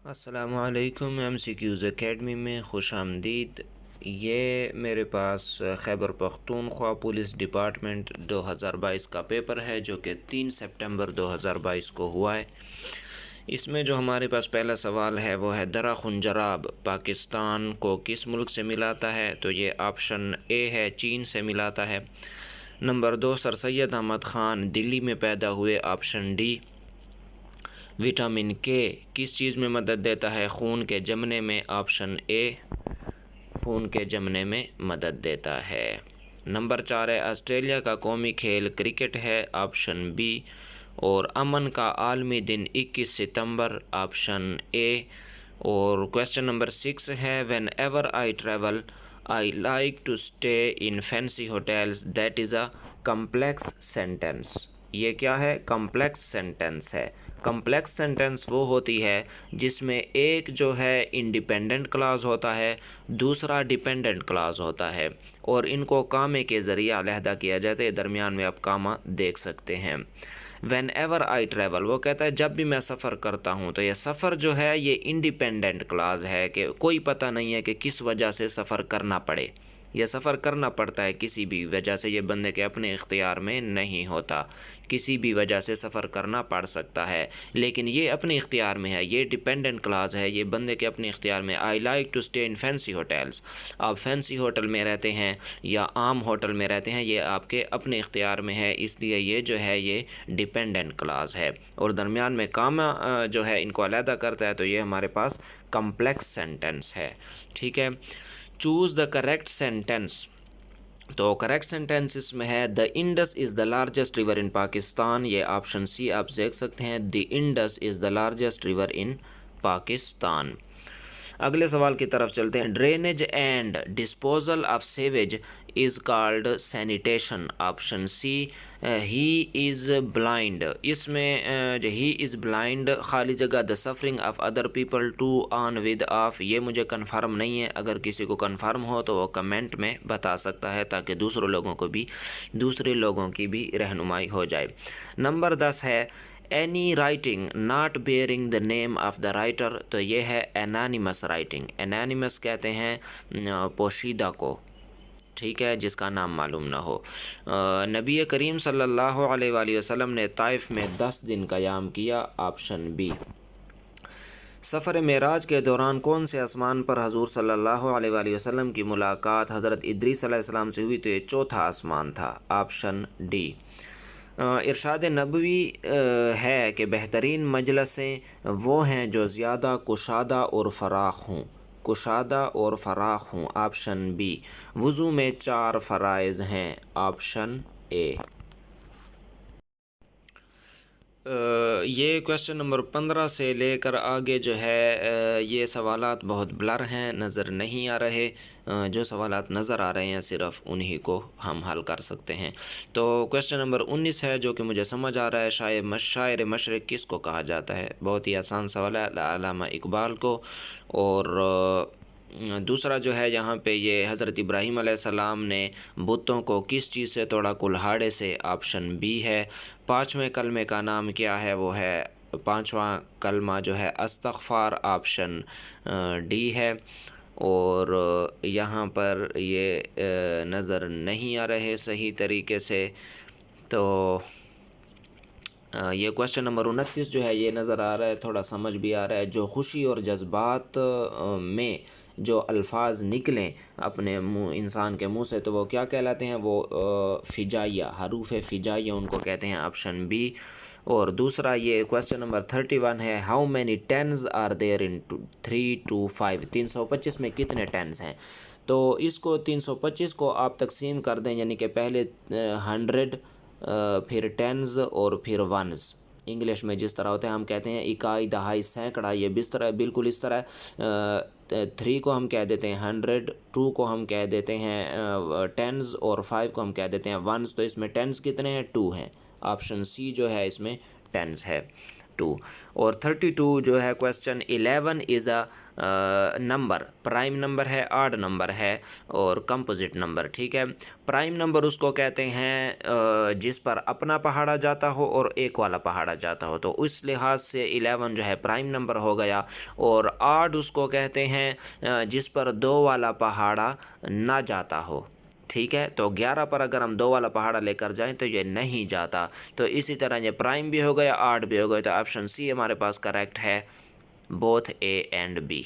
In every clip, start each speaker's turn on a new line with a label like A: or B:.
A: अस्सलामुअलैकुम MCQs academy में खुश आमदीद। ये मेरे पास खैबर पख्तूनख्वा पुलिस डिपार्टमेंट 2022 का पेपर है जो कि 3 सितंबर 2022 को हुआ है। इसमें जो हमारे पास पहला सवाल है वो है दरा खुंजराब पाकिस्तान को किस मुल्क से मिलाता है, तो ये ऑप्शन ए है, चीन से मिलाता है। नंबर 2, सर सैयद अहमद ख़ान दिल्ली में पैदा हुए, ऑप्शन डी। विटामिन के किस चीज़ में मदद देता है, खून के जमने में, ऑप्शन ए, खून के जमने में मदद देता है। नंबर 4 है ऑस्ट्रेलिया का कौमी खेल क्रिकेट है, ऑप्शन बी। और अमन का आलमी दिन 21 सितंबर, ऑप्शन ए। और क्वेश्चन नंबर 6 है whenever I travel I like to stay in fancy hotels that is a complex sentence. ये क्या है? कम्प्लेक्स सेंटेंस है। कम्प्लेक्स सेंटेंस वो होती है जिसमें एक जो है इंडिपेंडेंट क्लास होता है, दूसरा डिपेंडेंट क्लास होता है और इनको कामे के ज़रिए अलहदा किया जाता है। दरमियान में आप कामा देख सकते हैं। व्हेन एवर आई ट्रैवल, वो कहता है जब भी मैं सफ़र करता हूँ, तो ये सफ़र जो है ये इंडिपेंडेंट क्लास है कि कोई पता नहीं है कि किस वजह से सफ़र करना पड़े। यह सफ़र करना पड़ता है किसी भी वजह से, ये बंदे के अपने इख्तियार में नहीं होता। किसी भी वजह से सफ़र करना पड़ सकता है, लेकिन ये अपने इख्तियार में है, ये डिपेंडेंट क्लास है, ये बंदे के अपने इख्तियार में। I like to stay in fancy hotels, आप फैंसी होटल में रहते हैं या आम होटल में रहते हैं, ये आपके अपने इख्तियार में है, इसलिए ये जो है ये डिपेंडेंट क्लास है। और दरमियान में कामा जो है इनको अलहदा करता है, तो ये हमारे पास कम्प्लेक्स सेंटेंस है। ठीक है, चूज़ द करेक्ट सेंटेंस। तो करेक्ट सेंटेंस इसमें है the Indus is the largest river in Pakistan, ये ऑप्शन सी आप देख सकते हैं, the Indus is the largest river in Pakistan. अगले सवाल की तरफ चलते हैं। Drainage and disposal of sewage is called sanitation, option C. He is blind, इसमें जो ही इज़ ब्लाइंड खाली जगह the suffering of other people to on with of, ये मुझे कन्फर्म नहीं है। अगर किसी को कन्फर्म हो तो वो कमेंट में बता सकता है ताकि दूसरे लोगों की भी रहनुमाई हो जाए। नंबर 10 है any writing not bearing the name of the writer, तो ये है एनानिमस राइटिंग। एनानिमस कहते हैं पोशीदा को, ठीक है, जिसका नाम मालूम ना हो। नबी करीम सल्लल्लाहु अलैहि वसल्लम ने ताइफ में 10 दिन क़याम किया, ऑप्शन बी। सफ़र मेराज के दौरान कौन से आसमान पर हजूर सल्लल्लाहु अलैहि वसल्लम की मुलाकात हज़रत इद्रीस अलैहिस्सलाम से हुई, तो ये चौथा आसमान था, ऑप्शन डी। इरशाद नबवी है कि बेहतरीन मजलसें वो हैं जो ज़्यादा कुशादा और फ़राख हों, कुशादा और फ़राख हों, ऑप्शन बी। वज़ू में 4 फ़राइज़ हैं, ऑप्शन ए। ये क्वेश्चन नंबर 15 से लेकर आगे जो है ये सवालात बहुत ब्लर हैं, नज़र नहीं आ रहे। जो सवालात नज़र आ रहे हैं सिर्फ उन्हीं को हम हल कर सकते हैं। तो क्वेश्चन नंबर 19 है जो कि मुझे समझ आ रहा है, शायर मशरिक़ किसको कहा जाता है? बहुत ही आसान सवाल है, अल्लामा इकबाल को। और दूसरा जो है यहाँ पे ये हज़रत इब्राहीम अलैहिस्सलाम ने बुतों को किस चीज़ से तोड़ा? कुल्हाड़े से, ऑप्शन बी है। पाँचवें कलमे का नाम क्या है? वो है, पाँचवा कलमा जो है अस्तग़फ़ार, ऑप्शन डी है। और यहाँ पर ये नज़र नहीं आ रहे सही तरीके से। तो ये क्वेश्चन नंबर 29 जो है ये नज़र आ रहा है, थोड़ा समझ भी आ रहा है। जो खुशी और जज्बात में जो अल्फाज निकलें अपने मुँह, इंसान के मुंह से, तो वो क्या कहलाते हैं? वो फ़िजाइया, हरूफ फ़िजाइया उनको कहते हैं, ऑप्शन बी। और दूसरा ये क्वेश्चन नंबर 31 है how many tenses are there in 3 to 5, 325 में कितने टेंस हैं? तो इसको 325 को आप तकसीम कर दें, यानी कि पहले 100, फिर टेंस और फिर वंस। इंग्लिश में जिस तरह होते हैं, हम कहते हैं इकाई, दहाई, सैकड़ा, ये बिल्कुल इस तरह। 3 को हम कह देते हैं 100, 2 को हम कह देते हैं टेंस और 5 को हम कह देते हैं वंस। तो इसमें टेंस कितने हैं? 2 हैं, ऑप्शन सी जो है इसमें टेंस है। 2। और 32 जो है question 11 is a number, prime number है, ऑड नंबर है और कंपोजिट नंबर। ठीक है, प्राइम नंबर उसको कहते हैं जिस पर अपना पहाड़ा जाता हो और एक वाला पहाड़ा जाता हो, तो उस लिहाज से 11 जो है प्राइम नंबर हो गया। और ऑड उसको कहते हैं जिस पर दो वाला पहाड़ा ना जाता हो। ठीक है, तो 11 पर अगर हम दो वाला पहाड़ा लेकर जाएं तो ये नहीं जाता। तो इसी तरह ये प्राइम भी हो गया, ऑड भी हो गया। तो ऑप्शन सी हमारे पास करेक्ट है, बोथ ए एंड बी।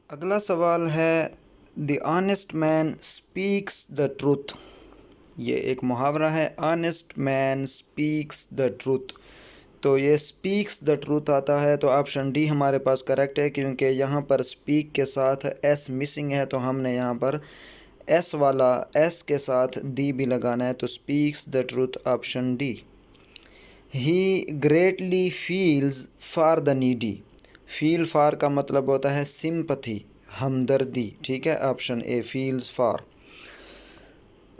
B: अगला सवाल है the honest man speaks the truth. ये एक मुहावरा है, honest man speaks the truth. तो ये स्पीक्स द ट्रूथ आता है, तो ऑप्शन डी हमारे पास करेक्ट है, क्योंकि यहाँ पर स्पीक के साथ एस मिसिंग है, तो हमने यहाँ पर एस वाला एस के साथ दी भी लगाना है। तो speaks the truth, option D. He greatly feels for the needy. Feel for का मतलब होता है सिंपथी, हमदर्दी। ठीक है, ऑप्शन ए फील्स फॉर।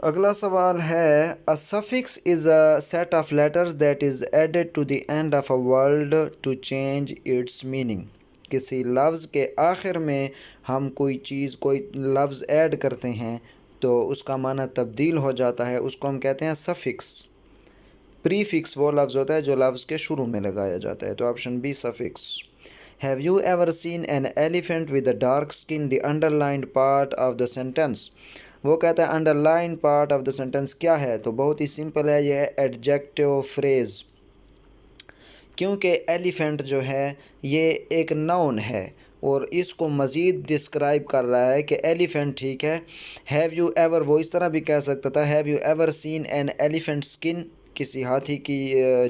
B: अगला सवाल है a suffix is a set of letters that is added to the end of a word to change its meaning. किसी लफ्ज़ के आखिर में हम कोई चीज़, कोई लफ्ज़ ऐड करते हैं तो उसका माना तब्दील हो जाता है, उसको हम कहते हैं सफिक्स। प्रीफिक्स वो लफ्ज़ होता है जो लफ्ज़ के शुरू में लगाया जाता है। तो option B suffix. Have you ever seen an elephant with a dark skin the underlined part of the sentence. वो कहता है underlined part of the sentence क्या है, तो बहुत ही सिंपल है, यह है एडजेक्टिव फ्रेज़। क्योंकि एलिफेंट जो है ये एक नाउन है और इसको मज़ीद डिस्क्राइब कर रहा है कि एलिफेंट। ठीक है, हैव यू एवर वो इस तरह भी कह सकता था, have you ever seen an elephant skin, किसी हाथी की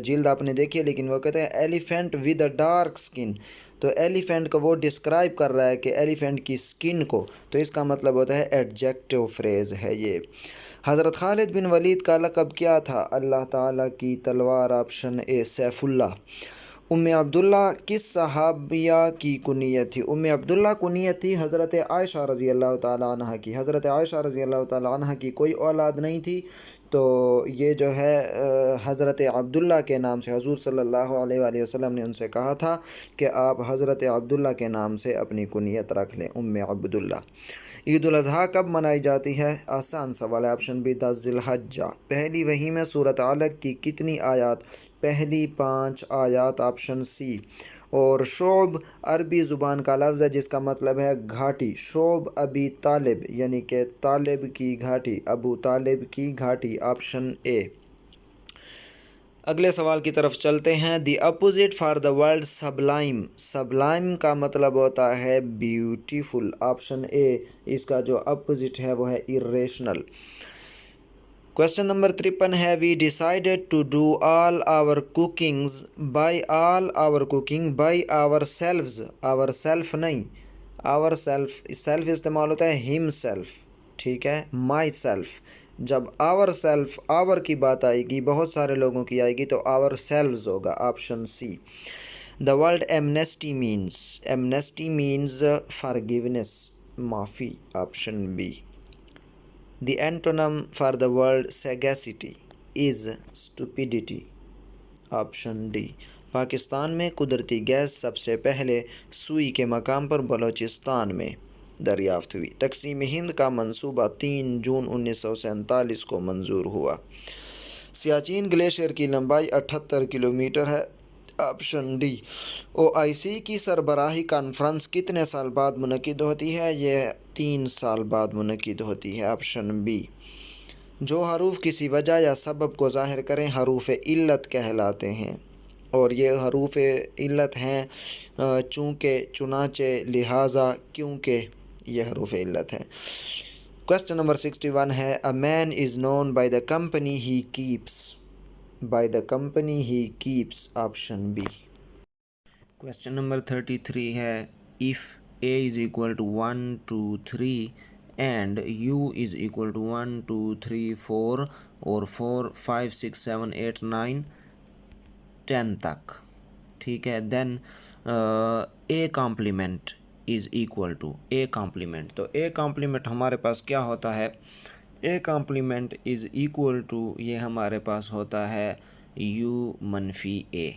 B: जिल्द आपने देखी है, लेकिन वो कहते हैं elephant with a dark skin. तो एलिफेंट को वो डिस्क्राइब कर रहा है कि एलिफेंट की स्किन को, तो इसका मतलब होता है एडजेक्टिव फ्रेज़ है ये। हज़रत खालिद बिन वलीद का लक़ब क्या था, अल्लाह ताला की तलवार, ऑप्शन ए सैफुल्लाह। उम्मे अब्दुल्ला किस सहाबिया की कुनियत थी। उम्मे अब्दुल्ला कुनियत थी हज़रत आयशा रज़ी अल्लाह ताला अन्हा की। हज़रत आयशा रज़ी अल्लाह ताला अन्हा की कोई औलाद नहीं थी, तो ये जो है हज़रत अब्दुल्ला के नाम से हुज़ूर सल्लल्लाहु अलैहि वसल्लम ने उनसे कहा था कि आप हज़रत अब्दुल्ला के नाम से अपनी कुनियत रख लें, उम्मे अब्दुल्ला। ईद उल अज़हा कब मनाई जाती है, आसान सवाल है, ऑप्शन बी 10 ज़िलहज्जा। पहली वही में सूरत अलक की कितनी आयत, पहली 5 आयत, ऑप्शन सी। और शोब अरबी ज़ुबान का लफ्ज़ है जिसका मतलब है घाटी। शोब अबी तालिब यानी कि तालिब की घाटी, अबू तालिब की घाटी, ऑप्शन ए। अगले सवाल की तरफ चलते हैं। The opposite for the word Sublime. Sublime का मतलब होता है ब्यूटीफुल, ऑप्शन ए। इसका जो अपोजिट है वो है इरेशनल। क्वेश्चन नंबर 53 है we decided to do all our cookings by all our cooking by ourselves. Ourself नहीं, आवर सेल्फ, सेल्फ इस्तेमाल होता है हिम सेल्फ। ठीक है, माई सेल्फ। जब आवर सेल्फ, आवर की बात आएगी, बहुत सारे लोगों की आएगी, तो आवर सेल्व्स होगा, option C. The word amnesty means forgiveness, माफ़ी, option B. The antonym for the word sagacity is stupidity, option D. Pakistan में कुदरती गैस सबसे पहले सुई के मकाम पर बलोचिस्तान में दरियाफ्त हुई। तकसीम हिंद का मंसूबा 3 जून 1947 को मंजूर हुआ। सियाचिन ग्लेशियर की लंबाई 78 किलोमीटर है, ऑप्शन डी। OIC की सरबराही कॉन्फ्रेंस कितने साल बाद मुनक़िद होती है, यह 3 साल बाद मुनक़िद होती है, ऑप्शन बी। जो हरूफ किसी वजह या सबब को ज़ाहिर करें हरूफ इल्लत कहलाते हैं, और ये हरूफ इल्लत हैं चूँकि, चुनाचे, लिहाजा, क्योंकि, ये हरूफ इल्लत हैं। क्वेश्चन नंबर 61 है a man is known by the company he keeps. By the company he keeps, option B.
A: Question number 33 है if a is equal to 1 2 3 and u is equal to 1 2 3 4 और 4 5 6 7 8 9 10 तक। ठीक है, then a complement is equal to a complement. तो a complement हमारे पास क्या होता है, a complement is equal to, ये हमारे पास होता है U-A,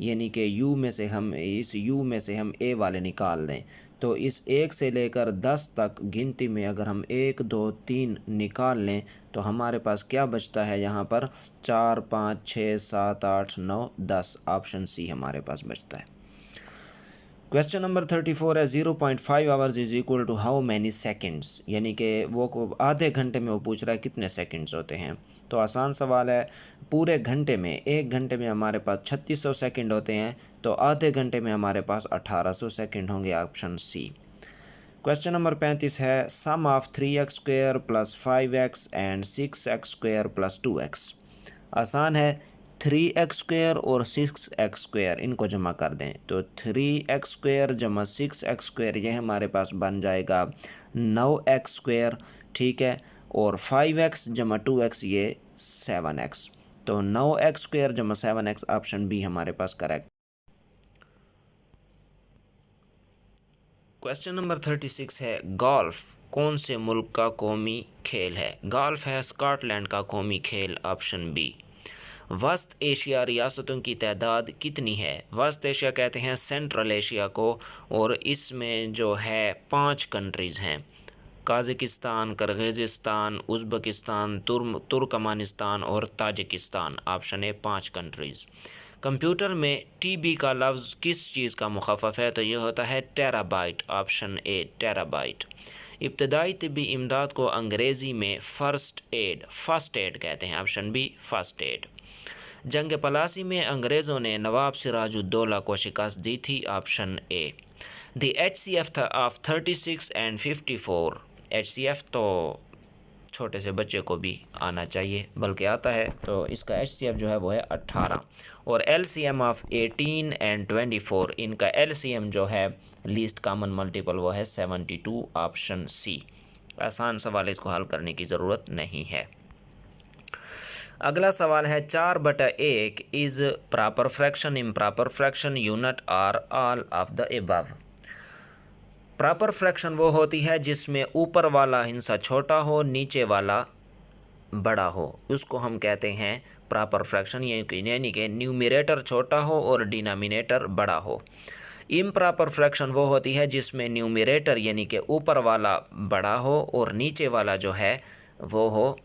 A: यानी कि U में से हम इस U में से हम A वाले निकाल दें तो इस 1 से लेकर 10 तक गिनती में अगर हम 1 2 3 निकाल लें तो हमारे पास क्या बचता है यहाँ पर 4 5 6 7 8 9 10। ऑप्शन सी हमारे पास बचता है। क्वेश्चन नंबर 34 है 0.5 hours is equal to how many seconds, यानी कि वो आधे घंटे में वो पूछ रहा है कितने सेकेंड्स होते हैं। तो आसान सवाल है, पूरे घंटे में, एक घंटे में हमारे पास 3600 सेकंड होते हैं तो आधे घंटे में हमारे पास 1800 सेकंड होंगे। Option C. क्वेश्चन नंबर 35 है सम of 3x² + 5x and 6x² + 2x। आसान है, 3x² और 6x² इनको जमा कर दें तो 3x² + 6x² ये हमारे पास बन जाएगा 9x², ठीक है। और 5x + 2x ये 7x, तो 9x² + 7x ऑप्शन बी हमारे पास करेक्ट। क्वेश्चन नंबर 36 है गोल्फ कौन से मुल्क का कौमी खेल है। गोल्फ है स्कॉटलैंड का कौमी खेल। Option B. वस्त एशिया रियासतों की तादाद कितनी है। वस्त एशिया कहते हैं सेंट्रल एशिया को, और इसमें जो है 5 कंट्रीज़ हैं, काज़ाकिस्तान, किर्गिज़स्तान, उज़्बेकिस्तान, तुर्कमानिस्तान और Tajikistan. Option A 5 countries. Computer में टीबी का लफ्ज़ किस चीज़ का मुखफ़फ़ है, तो ये होता है टेराबाइट। Option A terabyte. इब्तदाई तिब्बी इमदाद को अंग्रेज़ी में फर्स्ट एड कहते हैं। Option B first aid. जंग पलासी में अंग्रेज़ों ने नवाब सिराजुद्दौला को शिकस्त दी थी। Option A. The HCF of 36 and 54। HCF तो छोटे से बच्चे को भी आना चाहिए, बल्कि आता है, तो इसका HCF जो है वो है 18। और LCM ऑफ 18 एंड 24, इनका LCM जो है लीस्ट कॉमन मल्टीपल वो है 72। Option C. आसान सवाल है, इसको हल करने की ज़रूरत नहीं है। अगला सवाल है 4/1 is proper fraction, improper fraction, unit और all of the above. Proper fraction वो होती है जिसमें ऊपर वाला हिस्सा छोटा हो, नीचे वाला बड़ा हो, उसको हम कहते हैं प्रॉपर फ्रैक्शन, यानी कि न्यूमरेटर छोटा हो और डिनोमिनेटर बड़ा हो। इम्प्रॉपर फ्रैक्शन वो होती है जिसमें न्यूमरेटर यानी कि ऊपर वाला बड़ा हो और नीचे वाला जो है वो हो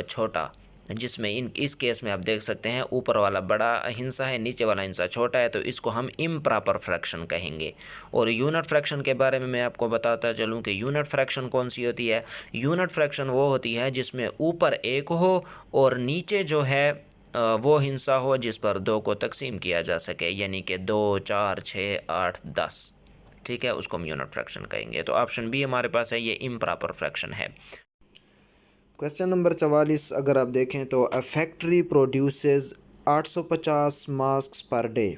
A: छोटा, जिसमें इस केस में आप देख सकते हैं ऊपर वाला बड़ा हिस्सा है, नीचे वाला हिस्सा छोटा है, तो इसको हम इम्प्रॉपर फ्रैक्शन कहेंगे। और यूनिट फ्रैक्शन के बारे में मैं आपको बताता चलूँ कि यूनिट फ्रैक्शन कौन सी होती है। यूनिट फ्रैक्शन वो होती है जिसमें ऊपर 1 हो और नीचे जो है वो हिस्सा हो जिस पर 2 को तकसीम किया जा सके, यानी कि 2 4 6 8 10, ठीक है, उसको हम यूनिट फ्रैक्शन कहेंगे। तो ऑप्शन बी हमारे पास है, ये इम्प्रॉपर फ्रैक्शन है।
B: क्वेश्चन नंबर 44 अगर आप देखें तो a factory produces 850 mask per day.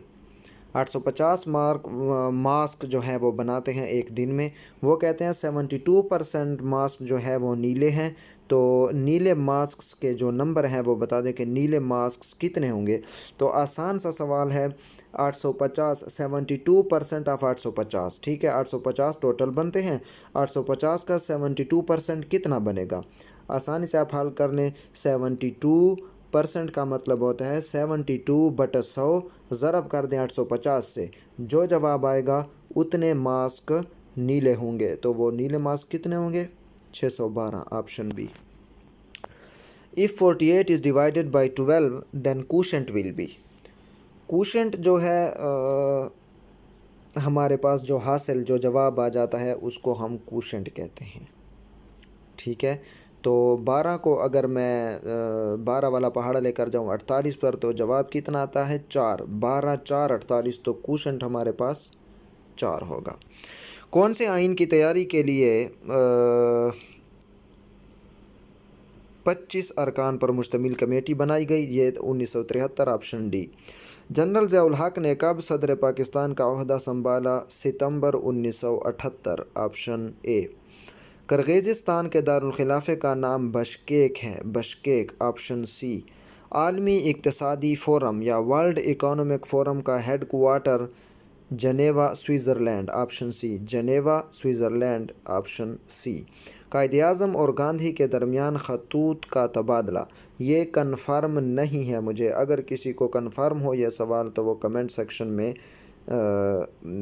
B: 850 mask जो है वो बनाते हैं एक दिन में। वो कहते हैं 72% मास्क जो है वो नीले हैं, तो नीले मास्क के जो नंबर हैं वो बता दें कि नीले मास्क कितने होंगे। तो आसान सा सवाल है, 850 72% ऑफ 850, ठीक है, 850 टोटल बनते हैं, 850 का 72% कितना बनेगा। आसानी से आप हल कर लें। 72% का मतलब होता है 72/100 ज़रब कर दें 850 से, जो जवाब आएगा उतने मास्क नीले होंगे। तो वो नीले मास्क कितने होंगे, 612। Option B. If 48 is divided by 12 then quotient will be. Quotient जो है हमारे पास जो हासिल जो जवाब आ जाता है उसको हम क्वोशेंट कहते हैं, ठीक है। तो 12 को अगर मैं 12 वाला पहाड़ा लेकर जाऊँ 48 पर, तो जवाब कितना आता है 4। 12 4 48, तो क्वोशेंट हमारे पास 4 होगा। कौन से आइन की तैयारी के लिए 25 अरकान पर मुश्तमिल कमेटी बनाई गई, ये 1973। Option D. जनरल ज़ियाउल हक ने कब सदर पाकिस्तान का ओहदा संभाला, सितंबर 1978। Option A. किर्गिज़स्तान के दारुल खिलाफे का नाम बशकेक है, बशकेक। Option C. आलमी इक़्तिसादी फ़ोरम या वर्ल्ड इकोनॉमिक फ़ोरम का head quarter Geneva, Switzerland. Option C, Geneva, Switzerland. Option C. Quaid-e-Azam और गांधी के दरमियान खतूत का तबादला, ये कन्फर्म नहीं है मुझे। अगर किसी को कन्फर्म हो यह सवाल तो वो कमेंट सेक्शन में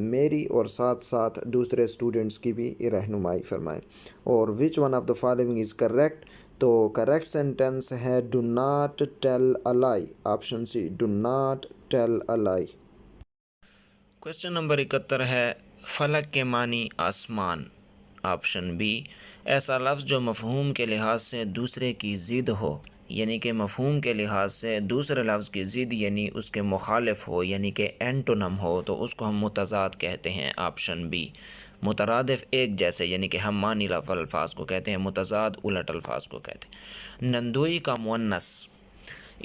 B: मेरी और साथ साथ दूसरे स्टूडेंट्स की भी रहनुमाई फरमाएं। और which one of the following is correct, तो करेक्ट सेंटेंस है do not tell a lie, option C, do not tell a lie.
A: Question number 71 है फलक के मानी आसमान, ऑप्शन बी। ऐसा लफ्ज़ जो मफ़हूम के लिहाज से दूसरे की ज़िद हो, यानी कि मफ़हूम के लिहाज से दूसरे लफ्ज़ की ज़िद यानी उसके मुखालिफ हो, यानी कि एंटोनम हो, तो उसको हम मुतज़ाद कहते हैं, ऑप्शन बी। मुतरादिफ एक जैसे यानी कि हम मानी अल्फाज को कहते हैं, मुतज़ाद उलट अल्फाज को कहते हैं। नंदोई का मुअन्नस,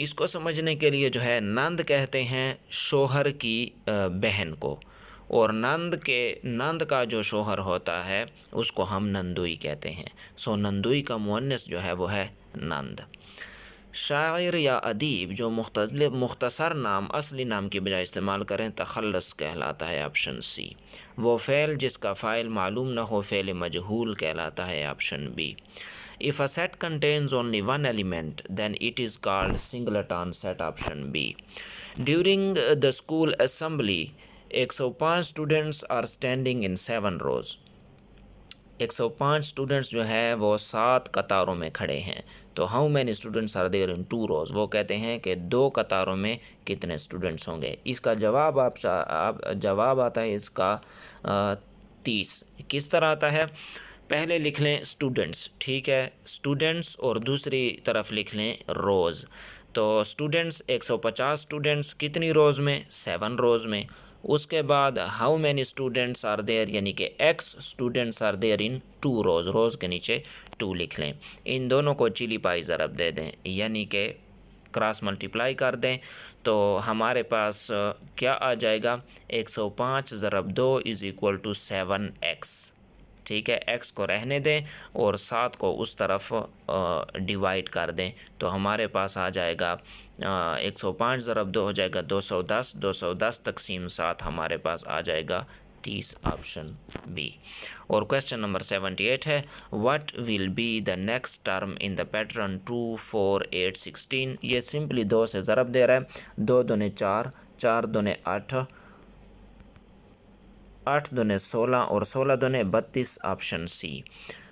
A: इसको समझने के लिए जो है नंद कहते हैं शोहर की बहन को, और नंद का जो शोहर होता है उसको हम नंदोई कहते हैं। सो नंदोई का मुअन्नस जो है वो है नंद। शायर या अदीब जो मुख्तसर नाम असली नाम की बजाय इस्तेमाल करें तखल्लुस कहलाता है, ऑप्शन सी। वो फ़ेल जिसका फ़ाइल मालूम न हो फ़ेल मजहूल कहलाता है, option B. If a set contains only one element, then it is called singleton set, option B. During the school assembly, 105 students are standing in 7 rows. 105 students जो है वो 7 कतारों में खड़े हैं। तो how many students are there in 2 rows, वो कहते हैं कि 2 कतारों में कितने स्टूडेंट्स होंगे। इसका जवाब जवाब आता है इसका 30। किस तरह आता है, पहले लिख लें स्टूडेंट्स, ठीक है, स्टूडेंट्स, और दूसरी तरफ लिख लें रोज़। तो स्टूडेंट्स 150 स्टूडेंट्स कितनी रोज़ में, 7 रोज़ में। उसके बाद how many students are there, यानी कि x students are there in 2 rows, rows के नीचे 2 लिख लें। इन दोनों को चिली पाई ज़रब दे दें, यानी कि क्रॉस मल्टीप्लाई कर दें, तो हमारे पास क्या आ जाएगा, 105 ज़रब 2 इज़ इक्वल टू 7x, ठीक है। x को रहने दें और 7 को उस तरफ डिवाइड कर दें, तो हमारे पास आ जाएगा 105 ज़रब 2 हो जाएगा 210, 210 तकसीम 7 हमारे पास आ जाएगा 30, ऑप्शन बी। और क्वेश्चन नंबर 78 है what will be the next term in the pattern 2 4 8 16। ये सिंपली 2 से ज़रब दे रहा है, 2 दूने 4, 4 दूने 8, 8 दूने 16 और 16 दूने 32, ऑप्शन सी।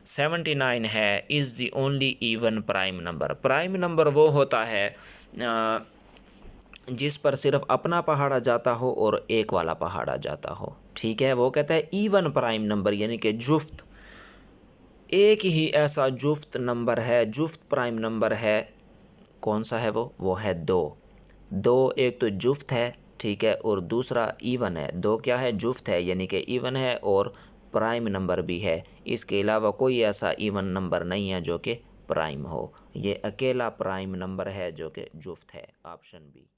A: 79 है is the only even prime number. Prime number वो होता है जिस पर सिर्फ अपना पहाड़ा जाता हो और एक वाला पहाड़ा जाता हो, ठीक है। वो कहता है इवन प्राइम नंबर, यानी कि जुफ्त, एक ही ऐसा जुफ्त नंबर है, जुफ्त प्राइम नंबर है। कौन सा है वो है 2। एक तो जुफ्त है, ठीक है, और दूसरा इवन है। 2 क्या है, जुफ्त है, यानी कि इवन है और प्राइम नंबर भी है। इसके अलावा कोई ऐसा इवन नंबर नहीं है जो कि प्राइम हो। ये अकेला प्राइम नंबर है जो कि जुफ्त है, ऑप्शन बी।